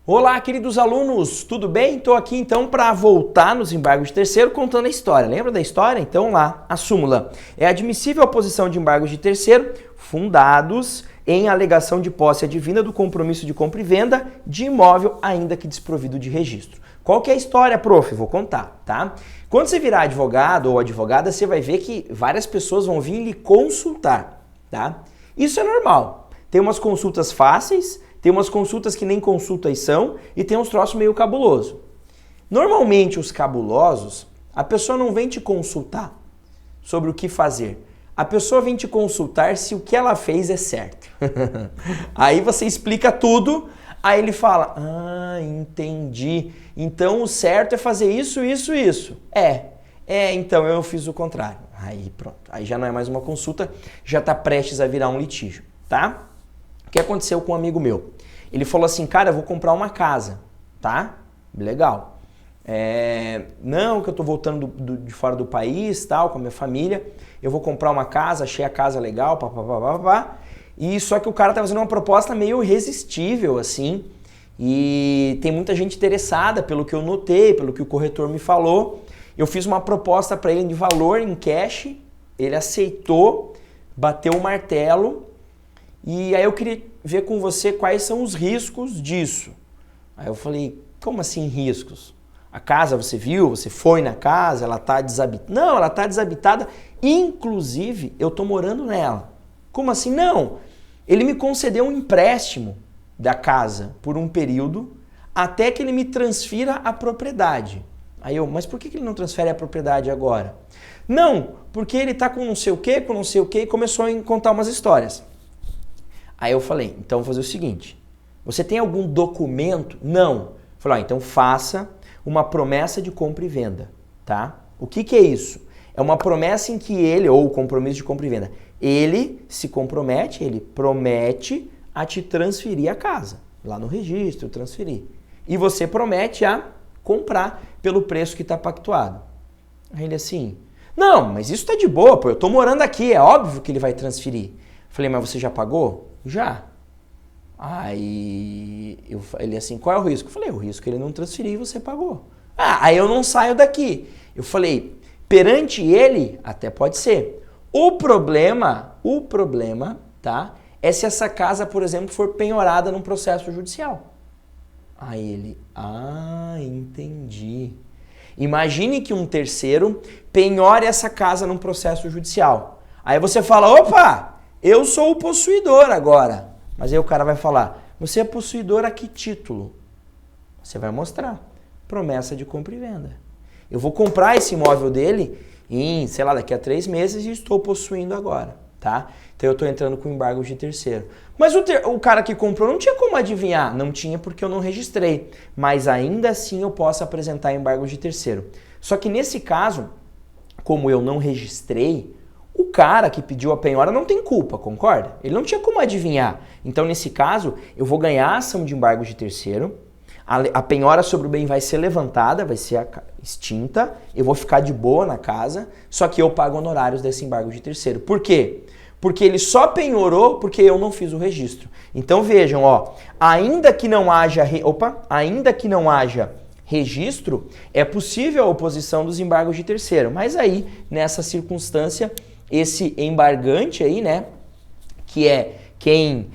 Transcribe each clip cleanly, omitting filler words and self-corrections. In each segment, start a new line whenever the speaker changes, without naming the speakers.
Olá, queridos alunos, tudo bem? Estou aqui então para voltar nos embargos de terceiro contando a história. Lembra da história? Então lá, a súmula. É admissível a posição de embargos de terceiro fundados em alegação de posse advinda do compromisso de compra e venda de imóvel, ainda que desprovido de registro. Qual que é a história, prof? Vou contar, tá? Quando você virar advogado ou advogada, você vai ver que várias pessoas vão vir lhe consultar, tá? Isso é normal. Tem umas consultas fáceis, tem umas consultas que nem consultas são e tem uns troços meio cabuloso. Normalmente os cabulosos, a pessoa não vem te consultar sobre o que fazer. A pessoa vem te consultar se o que ela fez é certo. Aí você explica tudo, aí ele fala, entendi. Então o certo é fazer isso, isso, isso. Então eu fiz o contrário. Aí pronto, aí já não é mais uma consulta, já está prestes a virar um litígio, tá? O que aconteceu com um amigo meu? Ele falou assim, cara, eu vou comprar uma casa, tá? Legal. Não, que eu tô voltando de fora do país, tal, com a minha família, eu vou comprar uma casa, achei a casa legal, papapá. E só que o cara tá fazendo uma proposta meio irresistível, assim, e tem muita gente interessada, pelo que eu notei, pelo que o corretor me falou. Eu fiz uma proposta para ele de valor em cash, ele aceitou, bateu o martelo, e aí eu queria ver com você quais são os riscos disso. Aí eu falei, como assim riscos? A casa você viu, você foi na casa, ela está desabitada? Não, ela está desabitada, inclusive eu estou morando nela. Como assim? Não, ele me concedeu um empréstimo da casa por um período até que ele me transfira a propriedade. Aí eu, mas por que ele não transfere a propriedade agora? Não, porque ele está com não sei o que, e começou a contar umas histórias. Aí eu falei, então vou fazer o seguinte, você tem algum documento? Não. Eu falei, então faça uma promessa de compra e venda, tá? O que é isso? É uma promessa em que ele, ou compromisso de compra e venda, ele se compromete, ele promete a te transferir a casa, lá no registro, transferir. E você promete a comprar pelo preço que está pactuado. Aí ele assim, não, mas isso tá de boa, pô, eu tô morando aqui, é óbvio que ele vai transferir. Eu falei, mas você já pagou? Já. Aí ele assim, qual é o risco? Eu falei, o risco é ele não transferir e você pagou. Aí eu não saio daqui. Eu falei, perante ele, até pode ser. O problema, tá, é se essa casa, por exemplo, for penhorada num processo judicial. Aí ele, entendi. Imagine que um terceiro penhore essa casa num processo judicial. Aí você fala, opa, eu sou o possuidor agora. Mas aí o cara vai falar, você é possuidor a que título? Você vai mostrar, promessa de compra e venda. Eu vou comprar esse imóvel dele em, sei lá, daqui a 3 meses e estou possuindo agora, tá? Então eu estou entrando com embargo de terceiro. Mas o cara que comprou não tinha como adivinhar. Não tinha porque eu não registrei. Mas ainda assim eu posso apresentar embargo de terceiro. Só que nesse caso, como eu não registrei, o cara que pediu a penhora não tem culpa, concorda? Ele não tinha como adivinhar. Então, nesse caso, eu vou ganhar a ação de embargo de terceiro, a penhora sobre o bem vai ser levantada, vai ser extinta, eu vou ficar de boa na casa, só que eu pago honorários desse embargo de terceiro. Por quê? Porque ele só penhorou porque eu não fiz o registro. Então, vejam, ainda que não haja registro, é possível a oposição dos embargos de terceiro. Mas aí, nessa circunstância, esse embargante aí, né, que é quem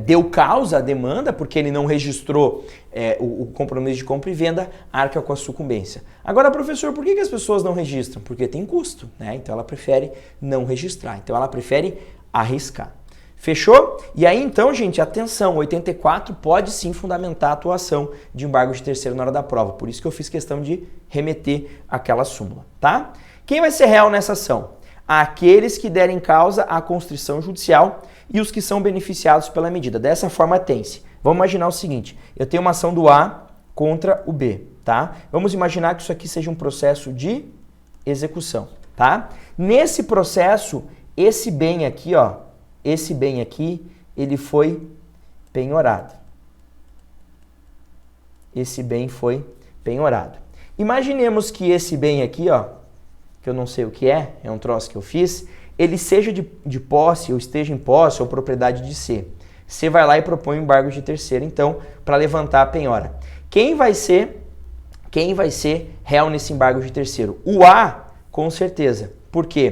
deu causa à demanda, porque ele não registrou o compromisso de compra e venda, arca com a sucumbência. Agora, professor, por que as pessoas não registram? Porque tem custo, né? Então ela prefere não registrar, então ela prefere arriscar. Fechou? E aí então, gente, atenção, 84 pode sim fundamentar a atuação de embargo de terceiro na hora da prova, por isso que eu fiz questão de remeter aquela súmula, tá? Quem vai ser réu nessa ação? Aqueles que derem causa à constrição judicial e os que são beneficiados pela medida. Dessa forma tem-se. Vamos imaginar o seguinte, eu tenho uma ação do A contra o B, tá? Vamos imaginar que isso aqui seja um processo de execução, tá? Nesse processo, esse bem aqui, ele foi penhorado. Esse bem foi penhorado. Imaginemos que esse bem aqui, que eu não sei o que é um troço que eu fiz, ele seja de posse, ou esteja em posse, ou propriedade de C. Você vai lá e propõe o embargo de terceiro, então, para levantar a penhora. Quem vai ser réu nesse embargo de terceiro? O A, com certeza. Por quê?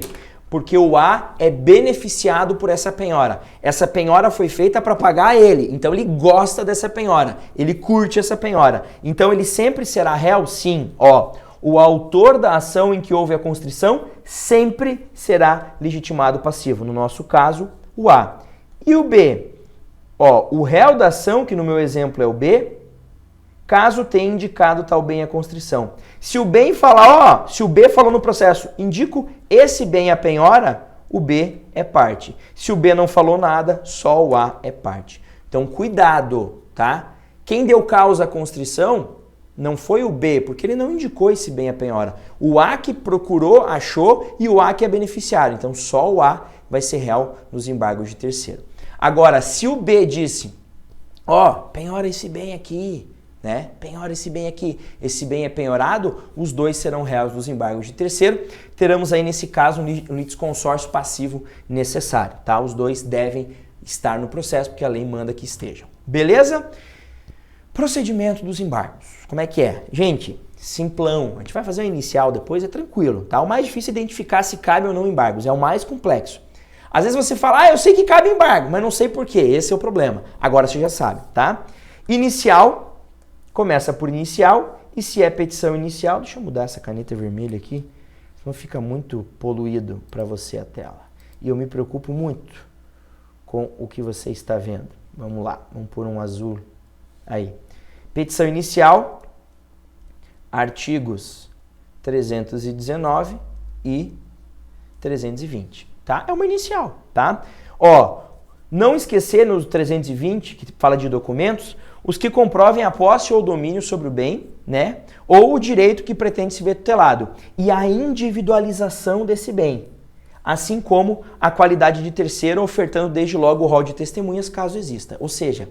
Porque o A é beneficiado por essa penhora. Essa penhora foi feita para pagar ele, então ele gosta dessa penhora, ele curte essa penhora. Então ele sempre será réu? Sim. Ó, o autor da ação em que houve a constrição sempre será legitimado passivo. No nosso caso, o A. E o B? Ó, o réu da ação, que no meu exemplo é o B, caso tenha indicado tal bem a constrição. Se o bem falar, ó, se o B falou no processo, indico esse bem a penhora, o B é parte. Se o B não falou nada, só o A é parte. Então, cuidado, tá? Quem deu causa à constrição não foi o B, porque ele não indicou esse bem a penhora. O A que procurou, achou, e o A que é beneficiário. Então, só o A vai ser réu nos embargos de terceiro. Agora, se o B disse, ó, penhora esse bem aqui, né? Penhora esse bem aqui, esse bem é penhorado, os dois serão réus dos embargos de terceiro. Teremos aí nesse caso um litisconsórcio passivo necessário, tá? Os dois devem estar no processo porque a lei manda que estejam. Beleza? Procedimento dos embargos. Como é que é? Gente, simplão. A gente vai fazer o inicial depois, é tranquilo, tá? O mais difícil é identificar se cabe ou não embargos, é o mais complexo. Às vezes você fala, eu sei que cabe embargo, mas não sei por quê, esse é o problema. Agora você já sabe, tá? Inicial. Começa por inicial, e se é petição inicial, deixa eu mudar essa caneta vermelha aqui, senão fica muito poluído para você a tela. E eu me preocupo muito com o que você está vendo. Vamos lá, vamos pôr um azul aí. Petição inicial, artigos 319 e 320, tá? É uma inicial, tá? Ó, não esquecer no 320, que fala de documentos, os que comprovem a posse ou domínio sobre o bem, né? Ou o direito que pretende se ver tutelado. E a individualização desse bem. Assim como a qualidade de terceiro, ofertando desde logo o rol de testemunhas, caso exista. Ou seja,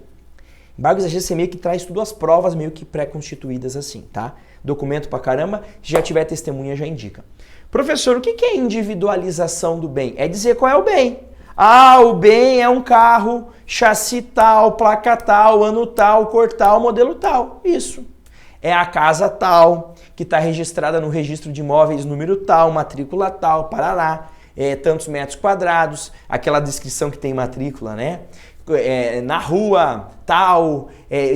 embargos às vezes você meio que traz tudo as provas meio que pré-constituídas assim, tá? Documento pra caramba, se já tiver testemunha já indica. Professor, o que é individualização do bem? É dizer qual é o bem. Ah, o bem é um carro, chassi tal, placa tal, ano tal, cor tal, modelo tal. Isso. É a casa tal, que está registrada no registro de imóveis, número tal, matrícula tal, parará, tantos metros quadrados, aquela descrição que tem matrícula, né? Na rua tal,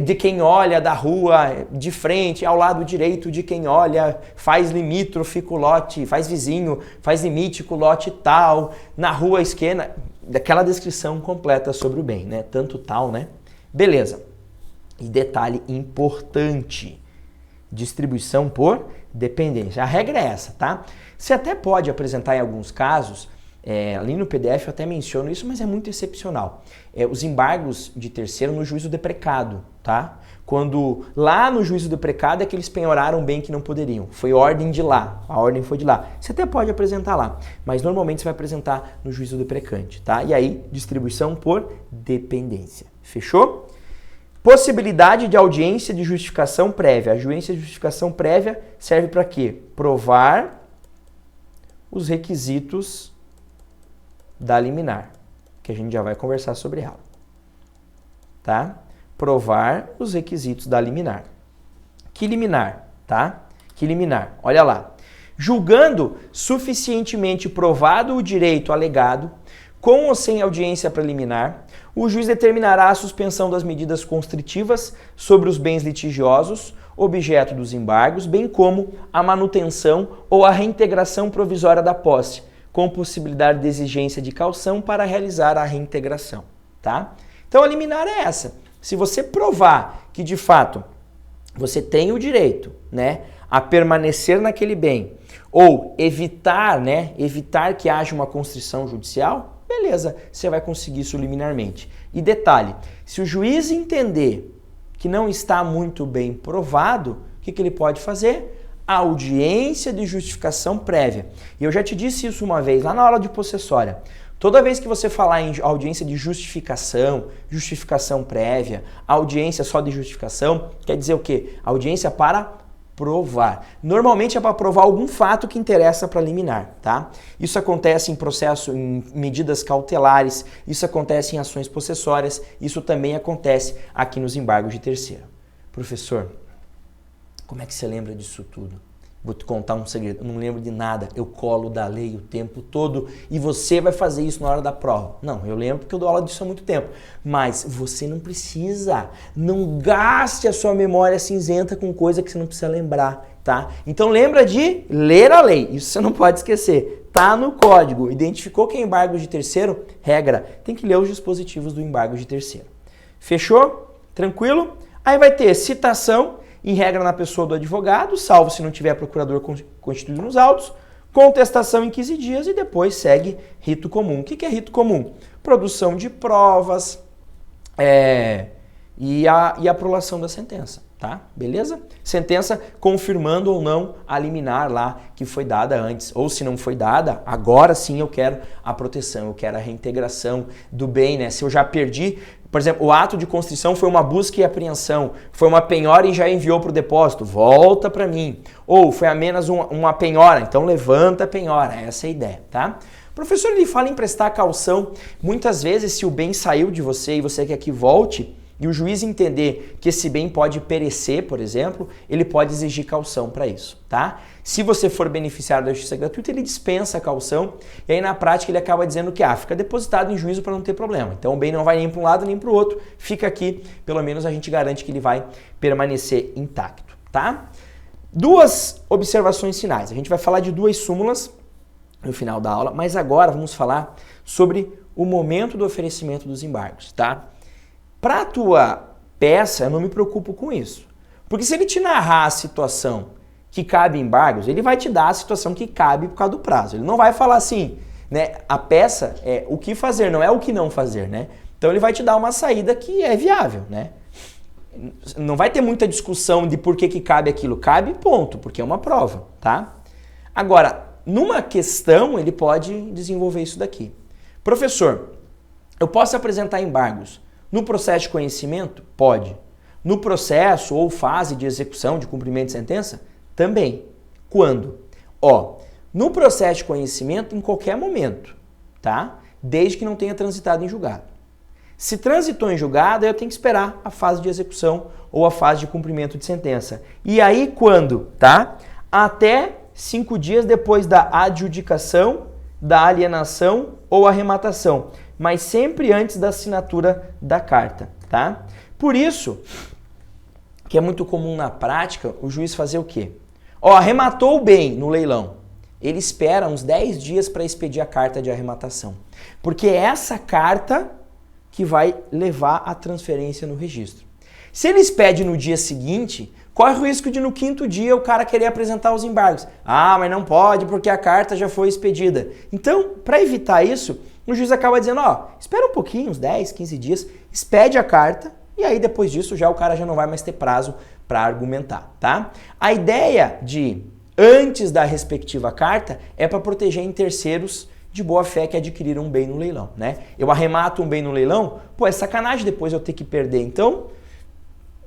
de quem olha da rua, de frente, ao lado direito de quem olha, faz limítrofe com lote, faz vizinho, faz limite com lote tal, na rua esquerda, daquela descrição completa sobre o bem, né? Tanto tal, né? Beleza. E detalhe importante, distribuição por dependência. A regra é essa, tá? Você até pode apresentar em alguns casos, ali no PDF eu até menciono isso, mas é muito excepcional. Os embargos de terceiro no juízo deprecado, tá? Quando lá no juízo deprecado é que eles penhoraram bem que não poderiam. Foi ordem de lá, a ordem foi de lá. Você até pode apresentar lá, mas normalmente você vai apresentar no juízo deprecante, tá? E aí, distribuição por dependência. Fechou? Possibilidade de audiência de justificação prévia. A audiência de justificação prévia serve para quê? Provar os requisitos da liminar, que a gente já vai conversar sobre ela, tá? Provar os requisitos da liminar. Que liminar, tá? Que liminar, olha lá. Julgando suficientemente provado o direito alegado, com ou sem audiência preliminar, o juiz determinará a suspensão das medidas constritivas sobre os bens litigiosos, objeto dos embargos, bem como a manutenção ou a reintegração provisória da posse, com possibilidade de exigência de caução para realizar a reintegração, tá? Então a liminar é essa. Se você provar que de fato você tem o direito, né, a permanecer naquele bem ou evitar, né, evitar que haja uma constrição judicial, beleza, você vai conseguir isso liminarmente. E detalhe, se o juiz entender que não está muito bem provado, o que ele pode fazer? Audiência de justificação prévia. E eu já te disse isso uma vez lá na aula de possessória. Toda vez que você falar em audiência de justificação, justificação prévia, audiência só de justificação, quer dizer o quê? Audiência para provar. Normalmente é para provar algum fato que interessa para liminar, tá? Isso acontece em processo, em medidas cautelares, isso acontece em ações possessórias, isso também acontece aqui nos embargos de terceiro. Professor, como é que você lembra disso tudo? Vou te contar um segredo, eu não lembro de nada, eu colo da lei o tempo todo e você vai fazer isso na hora da prova. Não, eu lembro porque eu dou aula disso há muito tempo, mas você não precisa, não gaste a sua memória cinzenta com coisa que você não precisa lembrar, tá? Então lembra de ler a lei, isso você não pode esquecer, tá no código, identificou que é embargo de terceiro? Regra, tem que ler os dispositivos do embargo de terceiro. Fechou? Tranquilo? Aí vai ter citação, em regra na pessoa do advogado, salvo se não tiver procurador constituído nos autos, contestação em 15 dias e depois segue rito comum. O que é rito comum? Produção de provas e a prolação da sentença, tá? Beleza? Sentença confirmando ou não a liminar lá que foi dada antes. Ou se não foi dada, agora sim eu quero a proteção, eu quero a reintegração do bem, né? Se eu já perdi... Por exemplo, o ato de constrição foi uma busca e apreensão, foi uma penhora e já enviou para o depósito, volta para mim. Ou foi apenas uma penhora, então levanta a penhora, essa é a ideia, tá? O professor ele fala em prestar caução, muitas vezes se o bem saiu de você e você quer que volte, e o juiz entender que esse bem pode perecer, por exemplo, ele pode exigir caução para isso, tá? Se você for beneficiário da justiça gratuita, ele dispensa a caução e aí na prática ele acaba dizendo que fica depositado em juízo para não ter problema. Então o bem não vai nem para um lado nem para o outro, fica aqui, pelo menos a gente garante que ele vai permanecer intacto, tá? Duas observações finais. A gente vai falar de duas súmulas no final da aula, mas agora vamos falar sobre o momento do oferecimento dos embargos, tá? Para a tua peça, eu não me preocupo com isso. Porque se ele te narrar a situação que cabe embargos, ele vai te dar a situação que cabe por causa do prazo. Ele não vai falar assim, né? A peça é o que fazer, não é o que não fazer, né? Então ele vai te dar uma saída que é viável, né? Não vai ter muita discussão de por que cabe aquilo. Cabe, ponto, porque é uma prova, tá? Agora, numa questão, ele pode desenvolver isso daqui. Professor, eu posso apresentar embargos no processo de conhecimento? Pode. No processo ou fase de execução de cumprimento de sentença? Também. Quando? No processo de conhecimento, em qualquer momento, tá? Desde que não tenha transitado em julgado. Se transitou em julgado, eu tenho que esperar a fase de execução ou a fase de cumprimento de sentença. E aí quando? Tá? Até 5 dias depois da adjudicação, da alienação ou arrematação, mas sempre antes da assinatura da carta, tá? Por isso que é muito comum na prática o juiz fazer o quê? Arrematou o bem no leilão. Ele espera uns 10 dias para expedir a carta de arrematação. Porque é essa carta que vai levar à transferência no registro. Se ele expede no dia seguinte, corre o risco de no 5º dia o cara querer apresentar os embargos. Mas não pode porque a carta já foi expedida. Então, para evitar isso, o juiz acaba dizendo, espera um pouquinho, uns 10, 15 dias, expede a carta e aí depois disso o cara já não vai mais ter prazo para argumentar, tá? A ideia de antes da respectiva carta é para proteger em terceiros de boa fé que adquiriram um bem no leilão, né? Eu arremato um bem no leilão, é sacanagem depois eu ter que perder. Então,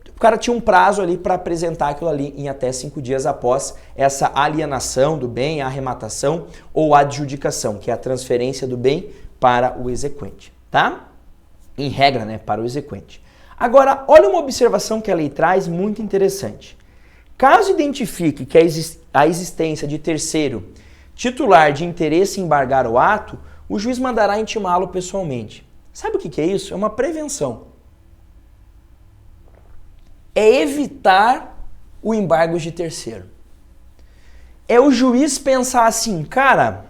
o cara tinha um prazo ali para apresentar aquilo ali em até 5 dias após essa alienação do bem, a arrematação ou a adjudicação, que é a transferência do bem para o exequente, tá? Em regra, né, para o exequente. Agora, olha uma observação que a lei traz muito interessante. Caso identifique que a existência de terceiro titular de interesse em embargar o ato, o juiz mandará intimá-lo pessoalmente. Sabe o que é isso? É uma prevenção. É evitar o embargo de terceiro. É o juiz pensar assim, cara,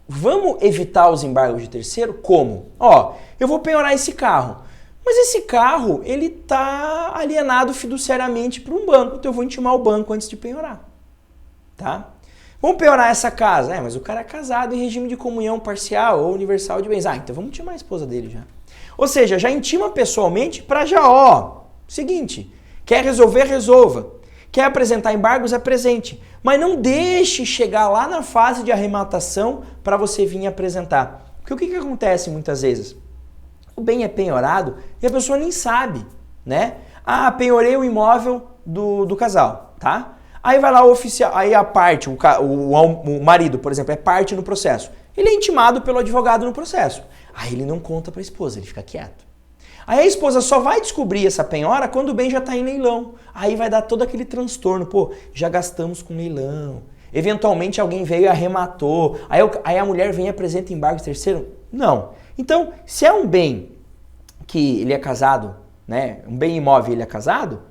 vamos evitar os embargos de terceiro? Como? Eu vou penhorar esse carro. Mas esse carro, ele está alienado fiduciariamente para um banco, então eu vou intimar o banco antes de penhorar. Tá? Vamos penhorar essa casa. Mas o cara é casado em regime de comunhão parcial ou universal de bens. Então vamos intimar a esposa dele já. Ou seja, já intima pessoalmente para seguinte, quer resolver, resolva. Quer apresentar embargos, apresente. Mas não deixe chegar lá na fase de arrematação para você vir apresentar. Porque o que acontece muitas vezes? O bem é penhorado e a pessoa nem sabe, né? Ah, penhorei o imóvel do casal, tá? Aí vai lá o oficial, aí a parte, o marido, por exemplo, é parte no processo. Ele é intimado pelo advogado no processo. Aí ele não conta para a esposa, ele fica quieto. Aí a esposa só vai descobrir essa penhora quando o bem já está em leilão. Aí vai dar todo aquele transtorno. Pô, já gastamos com leilão. Eventualmente alguém veio e arrematou. Aí a mulher vem e apresenta embargo de terceiro? Não. Então, se é um bem que ele é casado, né? Um bem imóvel e ele é casado,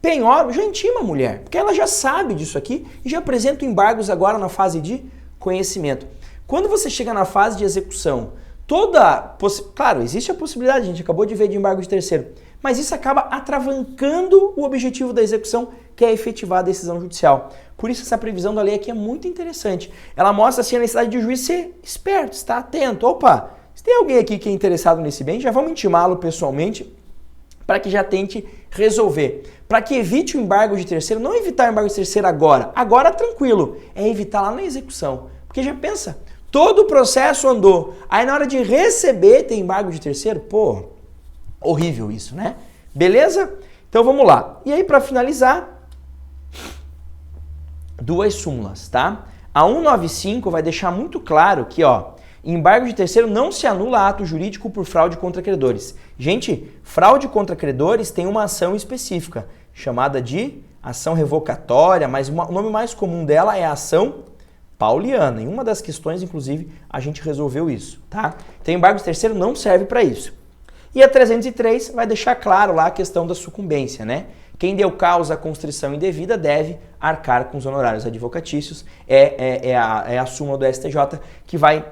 penhora, já intima a mulher, porque ela já sabe disso aqui e já apresenta embargos agora na fase de conhecimento. Quando você chega na fase de execução, claro, existe a possibilidade, a gente acabou de ver de embargo de terceiro, mas isso acaba atravancando o objetivo da execução, que é efetivar a decisão judicial. Por isso essa previsão da lei aqui é muito interessante. Ela mostra assim a necessidade de o juiz ser esperto, estar atento. Opa, se tem alguém aqui que é interessado nesse bem, já vamos intimá-lo pessoalmente para que já tente resolver. Para que evite o embargo de terceiro, não evitar o embargo de terceiro agora tranquilo, é evitar lá na execução. Porque já pensa, todo o processo andou, aí na hora de receber tem embargo de terceiro, pô, horrível isso, né? Beleza? Então vamos lá. E aí para finalizar, duas súmulas, tá? A 195 vai deixar muito claro que, ó, embargo de terceiro não se anula ato jurídico por fraude contra credores. Gente, fraude contra credores tem uma ação específica, chamada de ação revocatória, mas o nome mais comum dela é a ação pauliana. Em uma das questões, inclusive, a gente resolveu isso, tá? Então, embargo de terceiro não serve para isso. E a 303 vai deixar claro lá a questão da sucumbência, né? Quem deu causa à constrição indevida deve arcar com os honorários advocatícios. É a súmula do STJ que vai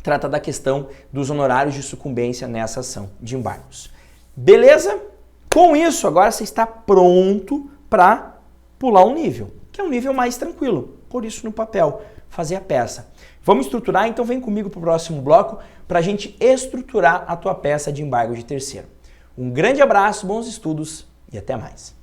trata da questão dos honorários de sucumbência nessa ação de embargos. Beleza? Com isso, agora você está pronto para pular um nível, que é um nível mais tranquilo. Por isso, no papel, fazer a peça. Vamos estruturar? Então vem comigo para o próximo bloco para a gente estruturar a tua peça de embargo de terceiro. Um grande abraço, bons estudos e até mais.